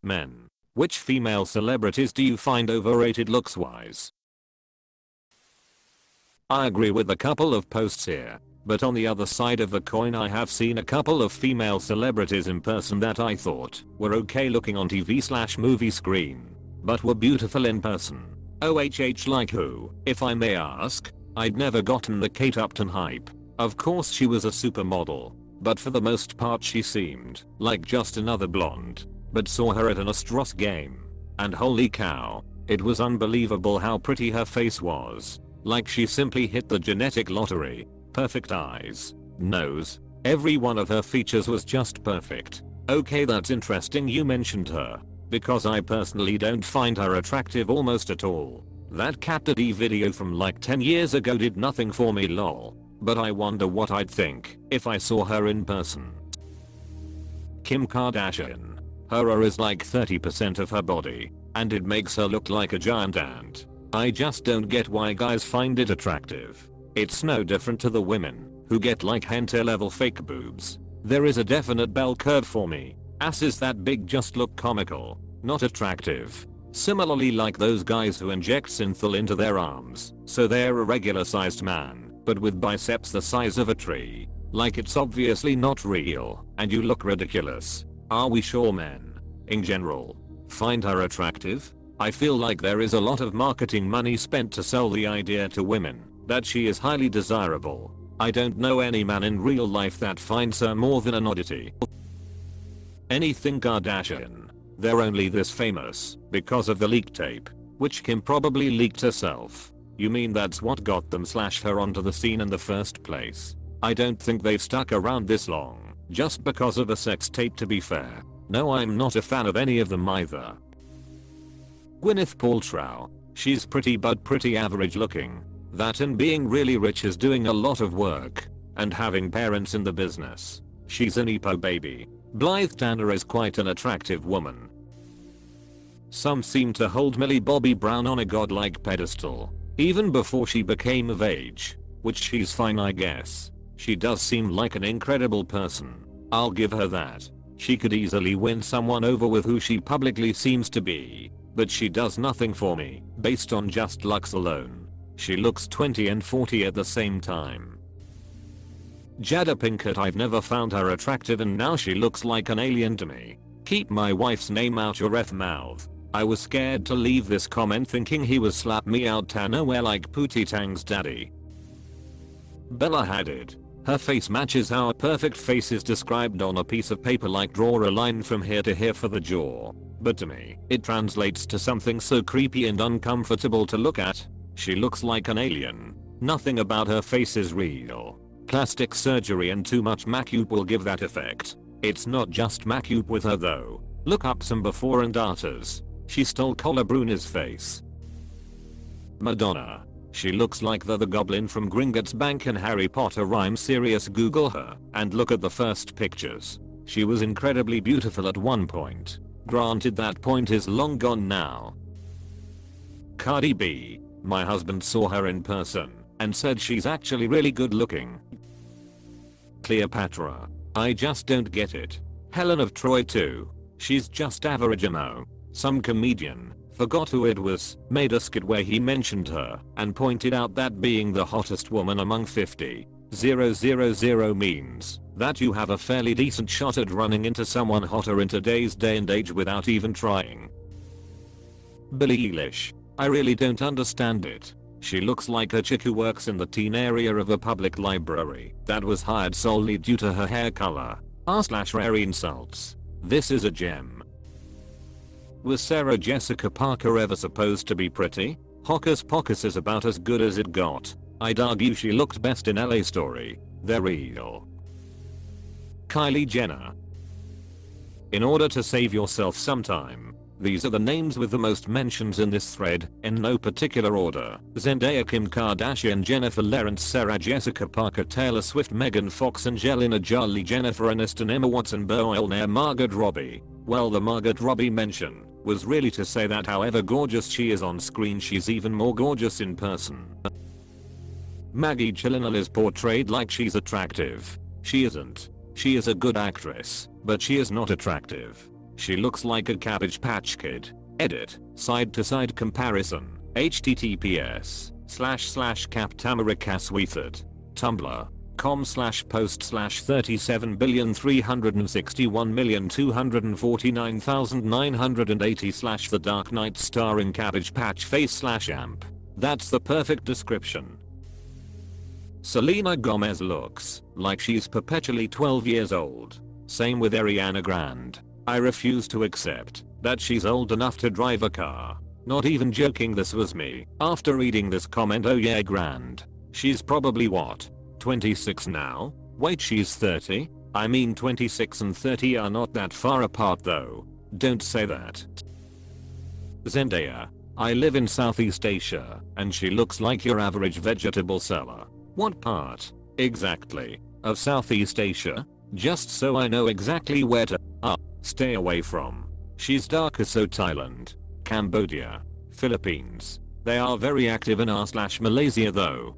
Men. Which female celebrities do you find overrated looks wise? I agree with a couple of posts here, but on the other side of the coin I have seen a couple of female celebrities in person that I thought were okay looking on TV/movie screen, but were beautiful in person. OHH like who, if I may ask? I'd never gotten the Kate Upton hype. Of course she was a supermodel, but for the most part she seemed like just another blonde. But saw her at an Astros game, and holy cow, it was unbelievable how pretty her face was. Like she simply hit the genetic lottery. Perfect eyes, nose, every one of her features was just perfect. Okay, that's interesting you mentioned her, because I personally don't find her attractive almost at all. That Cat Daddy video from like 10 years ago did nothing for me lol, but I wonder what I'd think if I saw her in person. Kim Kardashian. Her aura is like 30% of her body, and it makes her look like a giant ant. I just don't get why guys find it attractive. It's no different to the women who get like hentai level fake boobs. There is a definite bell curve for me. Asses that big just look comical, not attractive. Similarly like those guys who inject synthol into their arms, so they're a regular sized man, but with biceps the size of a tree. Like it's obviously not real, and you look ridiculous. Are we sure men, in general, find her attractive? I feel like there is a lot of marketing money spent to sell the idea to women that she is highly desirable. I don't know any man in real life that finds her more than an oddity. Anything Kardashian. They're only this famous because of the leak tape, which Kim probably leaked herself. You mean that's what got them/her onto the scene in the first place? I don't think they've stuck around this long just because of a sex tape, to be fair. No, I'm not a fan of any of them either. Gwyneth Paltrow. She's pretty but pretty average looking. That and being really rich is doing a lot of work. And having parents in the business. She's an EPO baby. Blythe Danner is quite an attractive woman. Some seem to hold Millie Bobby Brown on a godlike pedestal, even before she became of age. Which she's fine, I guess. She does seem like an incredible person. I'll give her that. She could easily win someone over with who she publicly seems to be. But she does nothing for me, based on just looks alone. She looks 20 and 40 at the same time. Jada Pinkett. I've never found her attractive and now she looks like an alien to me. Keep my wife's name out your F mouth. I was scared to leave this comment thinking he was slap me out nowhere like Pootie Tang's daddy. Bella Hadid. Her face matches how a perfect face is described on a piece of paper, like draw a line from here to here for the jaw. But to me, it translates to something so creepy and uncomfortable to look at. She looks like an alien. Nothing about her face is real. Plastic surgery and too much makeup will give that effect. It's not just makeup with her though. Look up some before and afters. She stole Cola Bruner's face. Madonna. She looks like the goblin from Gringotts Bank in Harry Potter rhyme serious. Google her and look at the first pictures. She was incredibly beautiful at one point. Granted that point is long gone now. Cardi B. My husband saw her in person and said she's actually really good looking. Cleopatra. I just don't get it. Helen of Troy too. She's just average, you know. Some comedian, forgot who it was, made a skit where he mentioned her and pointed out that being the hottest woman among 50,000 means that you have a fairly decent shot at running into someone hotter in today's day and age without even trying. Billie Eilish. I really don't understand it. She looks like a chick who works in the teen area of a public library that was hired solely due to her hair color. R/rare insults. This is a gem. Was Sarah Jessica Parker ever supposed to be pretty? Hocus Pocus is about as good as it got. I'd argue she looked best in LA Story. They're real. Kylie Jenner. In order to save yourself some time, these are the names with the most mentions in this thread, in no particular order: Zendaya, Kim Kardashian, Jennifer Lawrence, Sarah Jessica Parker, Taylor Swift, Megan Fox, Angelina Jolie, Jennifer Aniston, Emma Watson, Beau Elnair, Margot Robbie. Well, the Margot Robbie mention was really to say that however gorgeous she is on screen, she's even more gorgeous in person. Maggie Gyllenhaal is portrayed like she's attractive. She isn't. She is a good actress, but she is not attractive. She looks like a Cabbage Patch Kid. Edit. Side to side comparison. https://captamaricasweethid. Tumblr. com/post/37,361,249,980 The Dark Knight starring Cabbage Patch Face/amp. That's the perfect description. Selena Gomez looks like she's perpetually 12 years old. Same with Ariana Grande. I refuse to accept that she's old enough to drive a car. Not even joking, this was me. After reading this comment, oh yeah, Grande. She's probably what? 26 now? Wait, she's 30? I mean 26 and 30 are not that far apart though. Don't say that. Zendaya. I live in Southeast Asia and she looks like your average vegetable seller. What part, exactly, of Southeast Asia? Just so I know exactly where to stay away from. She's darker, so Thailand, Cambodia, Philippines. They are very active in r/Malaysia though.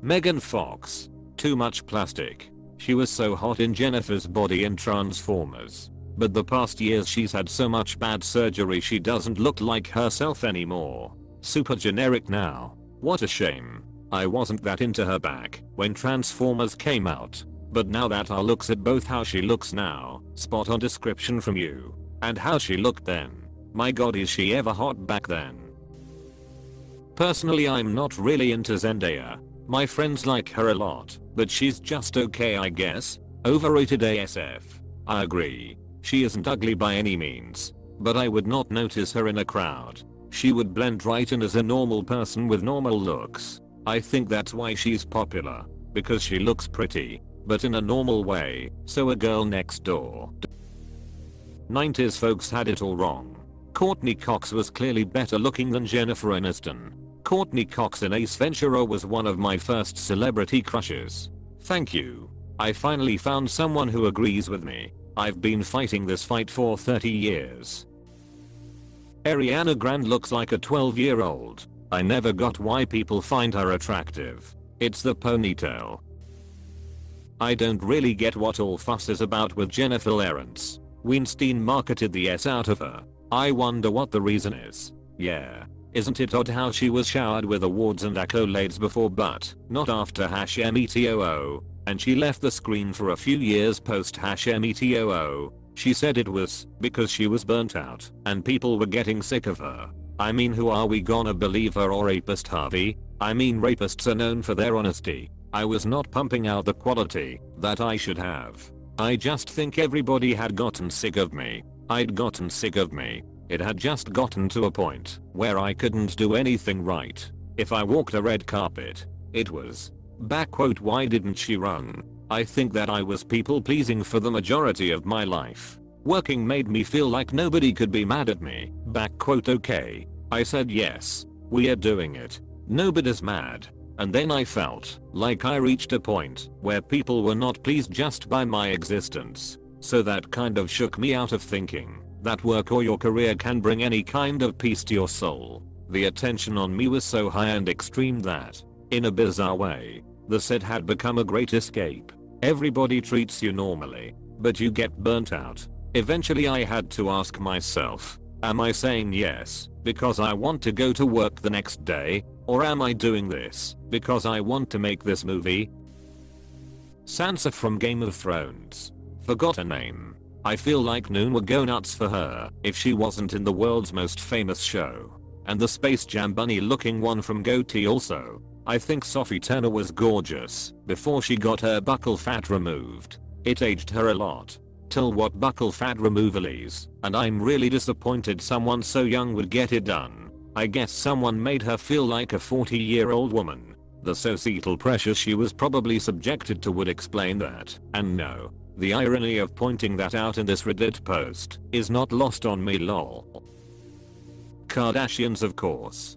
Megan Fox. Too much plastic. She was so hot in Jennifer's body in Transformers. But the past years she's had so much bad surgery she doesn't look like herself anymore. Super generic now. What a shame. I wasn't that into her back when Transformers came out. But now that I looks at both how she looks now, spot on description from you, and how she looked then. My god, is she ever hot back then? Personally, I'm not really into Zendaya. My friends like her a lot, but she's just okay, I guess. Overrated ASF. I agree. She isn't ugly by any means, but I would not notice her in a crowd. She would blend right in as a normal person with normal looks. I think that's why she's popular, because she looks pretty, but in a normal way, so a girl next door. 90s folks had it all wrong. Courtney Cox was clearly better looking than Jennifer Aniston. Courtney Cox in Ace Ventura was one of my first celebrity crushes. Thank you. I finally found someone who agrees with me. I've been fighting this fight for 30 years. Ariana Grande looks like a 12-year-old. I never got why people find her attractive. It's the ponytail. I don't really get what all fuss is about with Jennifer Lawrence. Weinstein marketed the S out of her. I wonder what the reason is. Yeah. Isn't it odd how she was showered with awards and accolades before but not after #metoo, and she left the screen for a few years post #metoo. She said it was because she was burnt out and people were getting sick of her. I mean, who are we gonna believe, her or rapist Harvey? I mean, rapists are known for their honesty. I was not pumping out the quality that I should have. I just think everybody had gotten sick of me. I'd gotten sick of me. It had just gotten to a point where I couldn't do anything right. If I walked a red carpet, it was "why didn't she run?" I think that I was people pleasing for the majority of my life. Working made me feel like nobody could be mad at me. Okay. I said yes, we are doing it. Nobody's mad. And then I felt like I reached a point where people were not pleased just by my existence. So that kind of shook me out of thinking that work or your career can bring any kind of peace to your soul. The attention on me was so high and extreme that, in a bizarre way, the set had become a great escape. Everybody treats you normally, but you get burnt out. Eventually I had to ask myself, am I saying yes because I want to go to work the next day, or am I doing this because I want to make this movie? Sansa from Game of Thrones. Forgot her name. I feel like Noon would go nuts for her if she wasn't in the world's most famous show. And the Space Jam bunny looking one from Goatee also. I think Sophie Turner was gorgeous before she got her buccal fat removed. It aged her a lot. Till what buccal fat removal is, and I'm really disappointed someone so young would get it done. I guess someone made her feel like a 40-year-old woman. The societal pressure she was probably subjected to would explain that. And no, the irony of pointing that out in this Reddit post is not lost on me, lol. Kardashians, of course.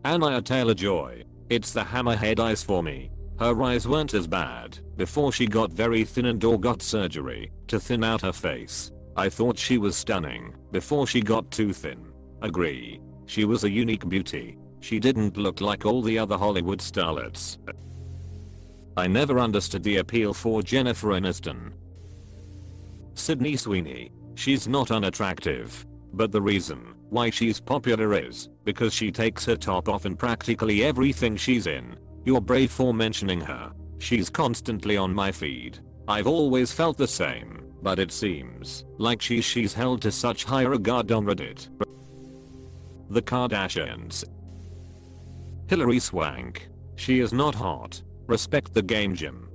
Anya Taylor-Joy. It's the hammerhead eyes for me. Her eyes weren't as bad before she got very thin and or got surgery to thin out her face. I thought she was stunning before she got too thin. Agree. She was a unique beauty. She didn't look like all the other Hollywood starlets. I never understood the appeal for Jennifer Aniston. Sydney Sweeney. She's not unattractive. But the reason why she's popular is because she takes her top off in practically everything she's in. You're brave for mentioning her. She's constantly on my feed. I've always felt the same, but it seems like she's held to such high regard on Reddit. The Kardashians. Hilary Swank. She is not hot. Respect the game, Jim.